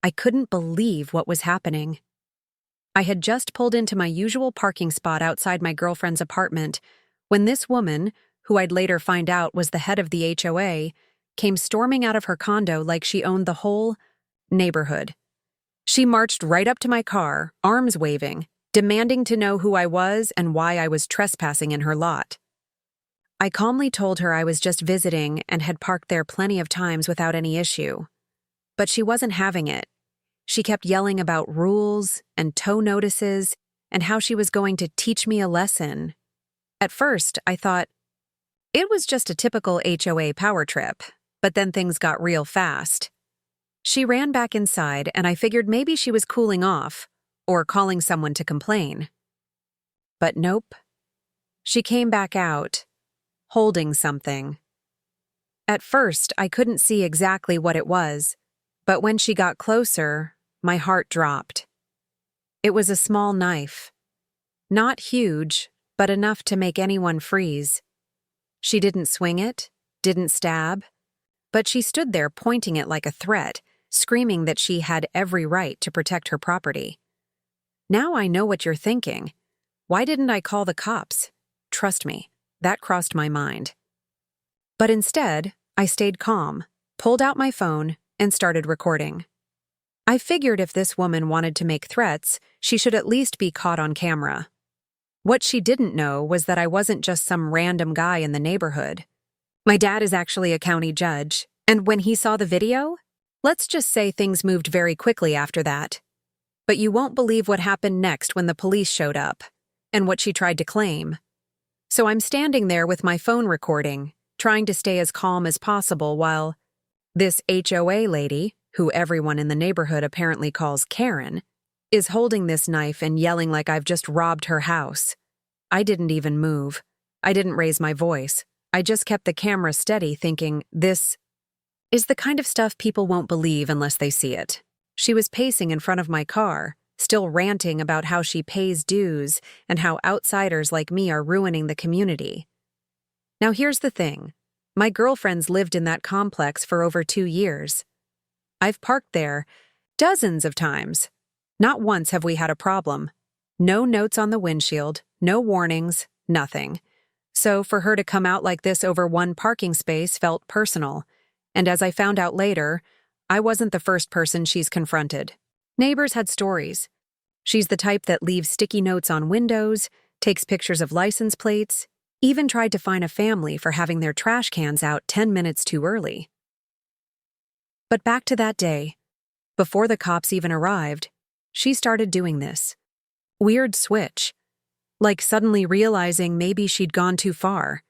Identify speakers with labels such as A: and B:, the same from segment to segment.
A: I couldn't believe what was happening. I had just pulled into my usual parking spot outside my girlfriend's apartment when this woman, who I'd later find out was the head of the HOA, came storming out of her condo like she owned the whole neighborhood. She marched right up to my car, arms waving, demanding to know who I was and why I was trespassing in her lot. I calmly told her I was just visiting and had parked there plenty of times without any issue. But she wasn't having it. She kept yelling about rules and tow notices and how she was going to teach me a lesson. At first, I thought it was just a typical HOA power trip, but then things got real fast. She ran back inside, and I figured maybe she was cooling off or calling someone to complain. But nope. She came back out, holding something. At first, I couldn't see exactly what it was, but when she got closer, my heart dropped. It was a small knife. Not huge, but enough to make anyone freeze. She didn't swing it, didn't stab, but she stood there pointing it like a threat, screaming that she had every right to protect her property. Now I know what you're thinking. Why didn't I call the cops? Trust me, that crossed my mind. But instead, I stayed calm, pulled out my phone, and started recording. I figured if this woman wanted to make threats, she should at least be caught on camera. What she didn't know was that I wasn't just some random guy in the neighborhood. My dad is actually a county judge, and when he saw the video, let's just say things moved very quickly after that. But you won't believe what happened next when the police showed up, and what she tried to claim. So I'm standing there with my phone recording, trying to stay as calm as possible while this HOA lady, who everyone in the neighborhood apparently calls Karen, is holding this knife and yelling like I've just robbed her house. I didn't even move. I didn't raise my voice. I just kept the camera steady, thinking, this is the kind of stuff people won't believe unless they see it. She was pacing in front of my car, still ranting about how she pays dues and how outsiders like me are ruining the community. Now here's the thing. My girlfriend's lived in that complex for over 2 years. I've parked there dozens of times. Not once have we had a problem. No notes on the windshield, no warnings, nothing. So for her to come out like this over one parking space felt personal. And as I found out later, I wasn't the first person she's confronted. Neighbors had stories. She's the type that leaves sticky notes on windows, takes pictures of license plates, even tried to fine a family for having their trash cans out 10 minutes too early. But back to that day. Before the cops even arrived, she started doing this. Weird switch. Like suddenly realizing maybe she'd gone too far.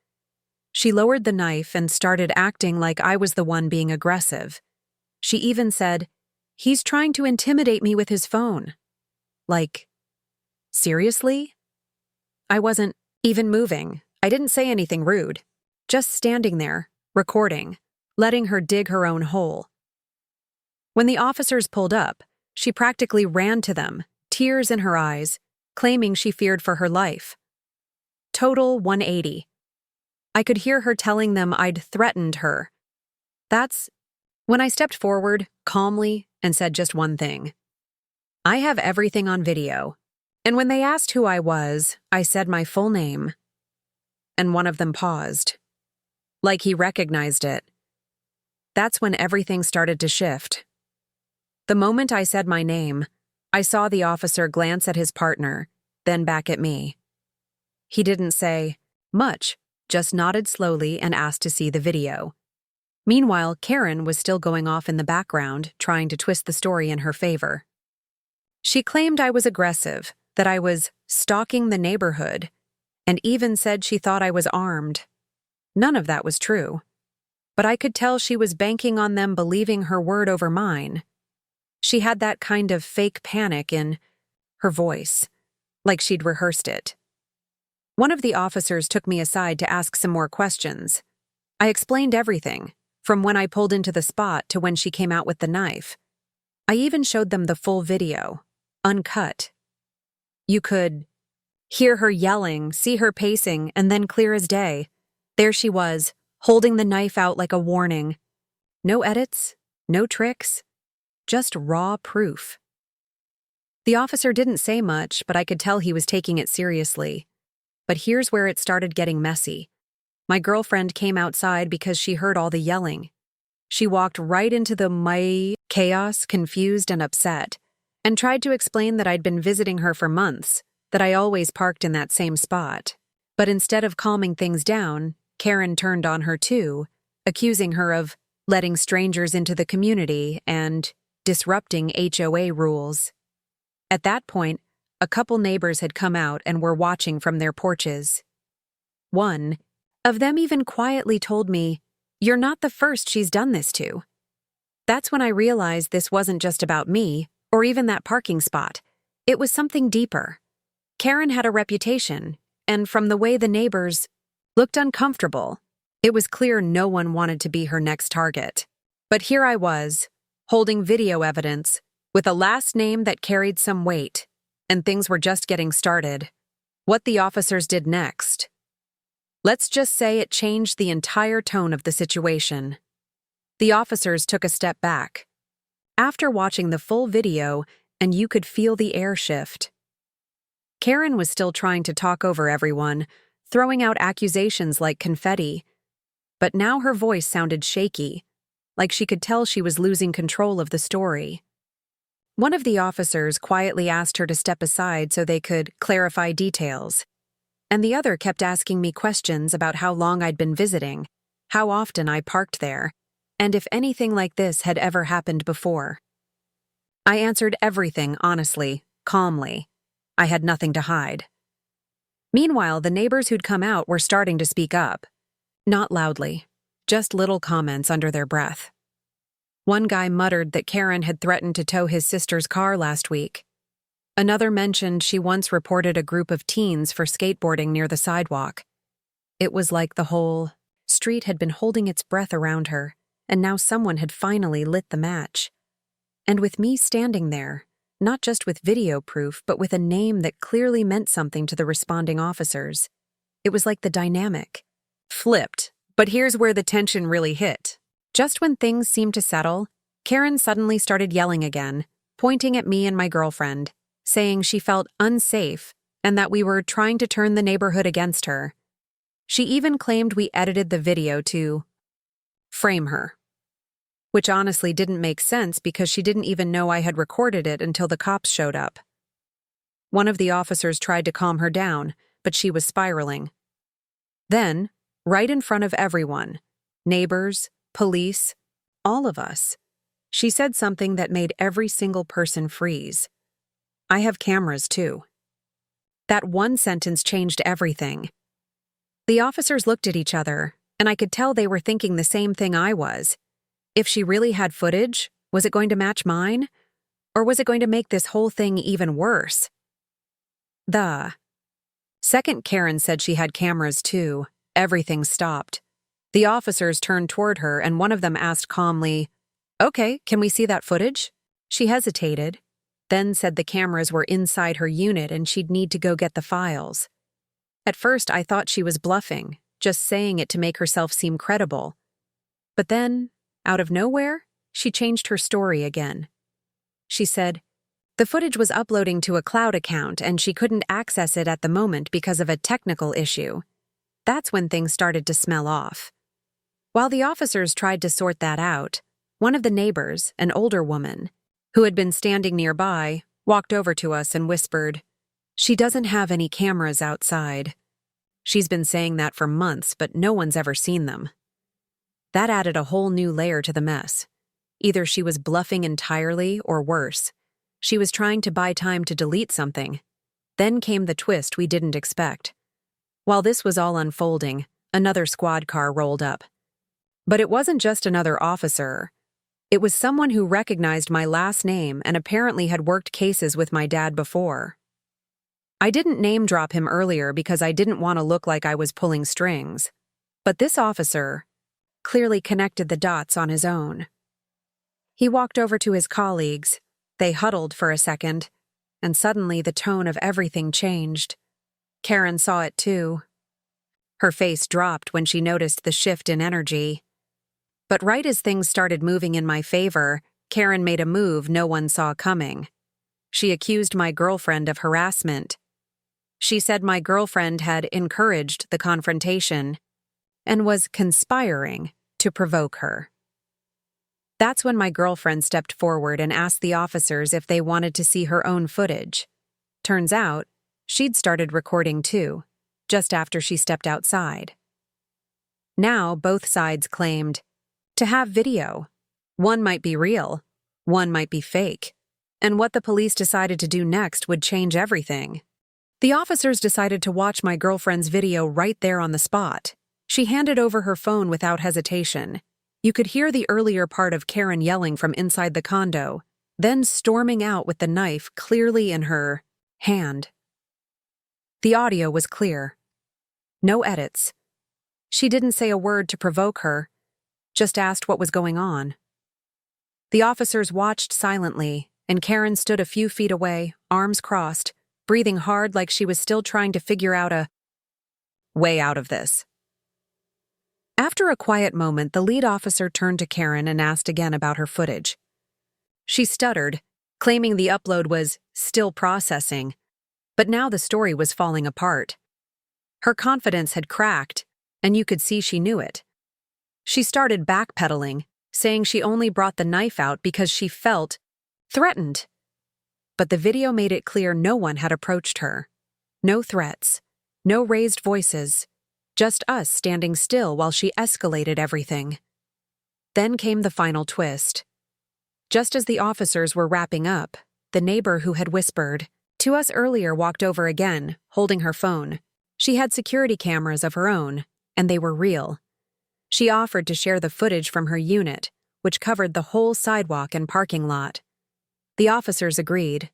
A: She lowered the knife and started acting like I was the one being aggressive. She even said, "He's trying to intimidate me with his phone." Like, seriously? I wasn't even moving. I didn't say anything rude. Just standing there, recording, letting her dig her own hole. When the officers pulled up, she practically ran to them, tears in her eyes, claiming she feared for her life. Total 180. I could hear her telling them I'd threatened her. That's when I stepped forward, calmly, and said just one thing. I have everything on video. And when they asked who I was, I said my full name. And one of them paused. Like he recognized it. That's when everything started to shift. The moment I said my name, I saw the officer glance at his partner, then back at me. He didn't say much, just nodded slowly and asked to see the video. Meanwhile, Karen was still going off in the background, trying to twist the story in her favor. She claimed I was aggressive, that I was stalking the neighborhood, and even said she thought I was armed. None of that was true. But I could tell she was banking on them believing her word over mine. She had that kind of fake panic in her voice, like she'd rehearsed it. One of the officers took me aside to ask some more questions. I explained everything, from when I pulled into the spot to when she came out with the knife. I even showed them the full video, uncut. You could hear her yelling, see her pacing, and then clear as day. There she was, holding the knife out like a warning. No edits, no tricks, just raw proof. The officer didn't say much, but I could tell he was taking it seriously. But here's where it started getting messy. My girlfriend came outside because she heard all the yelling. She walked right into the chaos, confused and upset, and tried to explain that I'd been visiting her for months, that I always parked in that same spot. But instead of calming things down, Karen turned on her too, accusing her of letting strangers into the community and disrupting HOA rules. At that point, a couple neighbors had come out and were watching from their porches. One of them even quietly told me, "You're not the first she's done this to." That's when I realized this wasn't just about me, or even that parking spot. It was something deeper. Karen had a reputation, and from the way the neighbors looked uncomfortable, it was clear no one wanted to be her next target. But here I was, holding video evidence, with a last name that carried some weight, and things were just getting started. What the officers did next, let's just say it changed the entire tone of the situation. The officers took a step back. After watching the full video, and you could feel the air shift. Karen was still trying to talk over everyone, throwing out accusations like confetti. But now her voice sounded shaky, like she could tell she was losing control of the story. One of the officers quietly asked her to step aside so they could clarify details. And the other kept asking me questions about how long I'd been visiting, how often I parked there, and if anything like this had ever happened before. I answered everything honestly, calmly. I had nothing to hide. Meanwhile, the neighbors who'd come out were starting to speak up. Not loudly, just little comments under their breath. One guy muttered that Karen had threatened to tow his sister's car last week. Another mentioned she once reported a group of teens for skateboarding near the sidewalk. It was like the whole street had been holding its breath around her, and now someone had finally lit the match. And with me standing there, not just with video proof, but with a name that clearly meant something to the responding officers, it was like the dynamic flipped. But here's where the tension really hit. Just when things seemed to settle, Karen suddenly started yelling again, pointing at me and my girlfriend, saying she felt unsafe and that we were trying to turn the neighborhood against her. She even claimed we edited the video to frame her, which honestly didn't make sense because she didn't even know I had recorded it until the cops showed up. One of the officers tried to calm her down, but she was spiraling. Then, right in front of everyone, neighbors, police, all of us, she said something that made every single person freeze. "I have cameras too." That one sentence changed everything. The officers looked at each other, and I could tell they were thinking the same thing I was. If she really had footage, was it going to match mine? Or was it going to make this whole thing even worse? The second Karen said she had cameras too, everything stopped. The officers turned toward her, and one of them asked calmly, "Okay, can we see that footage?" She hesitated, then said the cameras were inside her unit and she'd need to go get the files. At first, I thought she was bluffing, just saying it to make herself seem credible. But then, out of nowhere, she changed her story again. She said, the footage was uploading to a cloud account and she couldn't access it at the moment because of a technical issue. That's when things started to smell off. While the officers tried to sort that out, one of the neighbors, an older woman, who had been standing nearby, walked over to us and whispered, "She doesn't have any cameras outside." She's been saying that for months, but no one's ever seen them. That added a whole new layer to the mess. Either she was bluffing entirely, or worse, she was trying to buy time to delete something. Then came the twist we didn't expect. While this was all unfolding, another squad car rolled up. But it wasn't just another officer. It was someone who recognized my last name and apparently had worked cases with my dad before. I didn't name drop him earlier because I didn't want to look like I was pulling strings. But this officer clearly connected the dots on his own. He walked over to his colleagues. They huddled for a second, and suddenly the tone of everything changed. Karen saw it too. Her face dropped when she noticed the shift in energy. But right as things started moving in my favor, Karen made a move no one saw coming. She accused my girlfriend of harassment. She said my girlfriend had encouraged the confrontation and was conspiring to provoke her. That's when my girlfriend stepped forward and asked the officers if they wanted to see her own footage. Turns out, she'd started recording too, just after she stepped outside. Now, both sides claimed to have video. One might be real, one might be fake, and what the police decided to do next would change everything. The officers decided to watch my girlfriend's video right there on the spot. She handed over her phone without hesitation. You could hear the earlier part of Karen yelling from inside the condo, then storming out with the knife clearly in her hand. The audio was clear. No edits. She didn't say a word to provoke her, just asked what was going on. The officers watched silently, and Karen stood a few feet away, arms crossed, breathing hard like she was still trying to figure out a way out of this. After a quiet moment, the lead officer turned to Karen and asked again about her footage. She stuttered, claiming the upload was still processing, but now the story was falling apart. Her confidence had cracked, and you could see she knew it. She started backpedaling, saying she only brought the knife out because she felt threatened. But the video made it clear no one had approached her. No threats, no raised voices, just us standing still while she escalated everything. Then came the final twist. Just as the officers were wrapping up, the neighbor who had whispered to us earlier walked over again, holding her phone. She had security cameras of her own, and they were real. She offered to share the footage from her unit, which covered the whole sidewalk and parking lot. The officers agreed.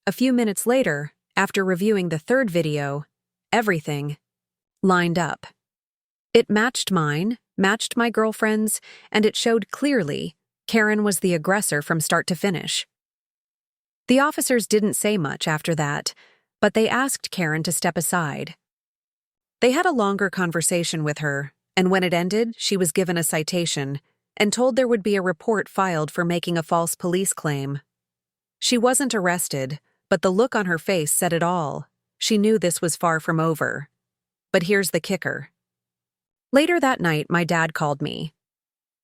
A: A few minutes later, after reviewing the third video, everything lined up. It matched mine, matched my girlfriend's, and it showed clearly Karen was the aggressor from start to finish. The officers didn't say much after that, but they asked Karen to step aside. They had a longer conversation with her, and when it ended, she was given a citation and told there would be a report filed for making a false police claim. She wasn't arrested, but the look on her face said it all. She knew this was far from over. But here's the kicker. Later that night, my dad called me.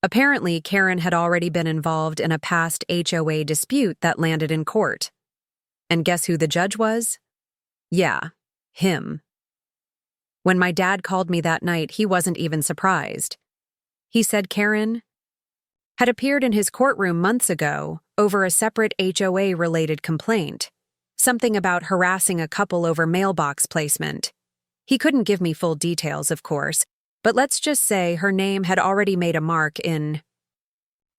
A: Apparently, Karen had already been involved in a past HOA dispute that landed in court. And guess who the judge was? Yeah, him. When my dad called me that night, he wasn't even surprised. He said Karen had appeared in his courtroom months ago over a separate HOA-related complaint, something about harassing a couple over mailbox placement. He couldn't give me full details, of course, but let's just say her name had already made a mark in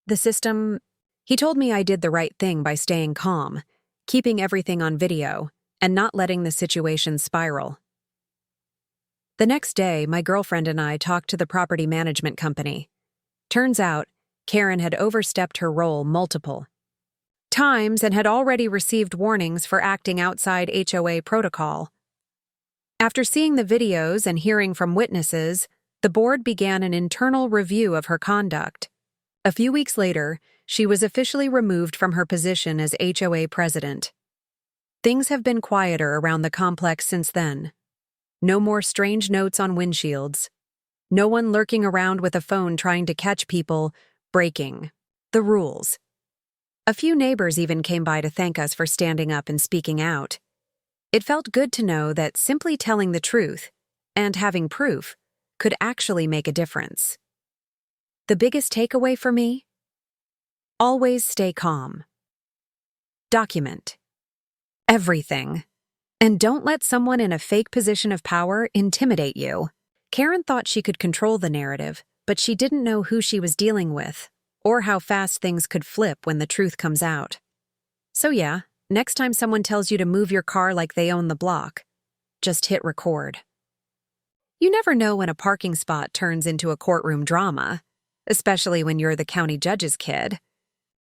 A: the system. He told me I did the right thing by staying calm, keeping everything on video, and not letting the situation spiral. The next day, my girlfriend and I talked to the property management company. Turns out, Karen had overstepped her role multiple times and had already received warnings for acting outside HOA protocol. After seeing the videos and hearing from witnesses, the board began an internal review of her conduct. A few weeks later, she was officially removed from her position as HOA president. Things have been quieter around the complex since then. No more strange notes on windshields. No one lurking around with a phone trying to catch people breaking the rules. A few neighbors even came by to thank us for standing up and speaking out. It felt good to know that simply telling the truth and having proof could actually make a difference. The biggest takeaway for me? Always stay calm. Document everything. And don't let someone in a fake position of power intimidate you. Karen thought she could control the narrative, but she didn't know who she was dealing with, or how fast things could flip when the truth comes out. So yeah, next time someone tells you to move your car like they own the block, just hit record. You never know when a parking spot turns into a courtroom drama, especially when you're the county judge's kid.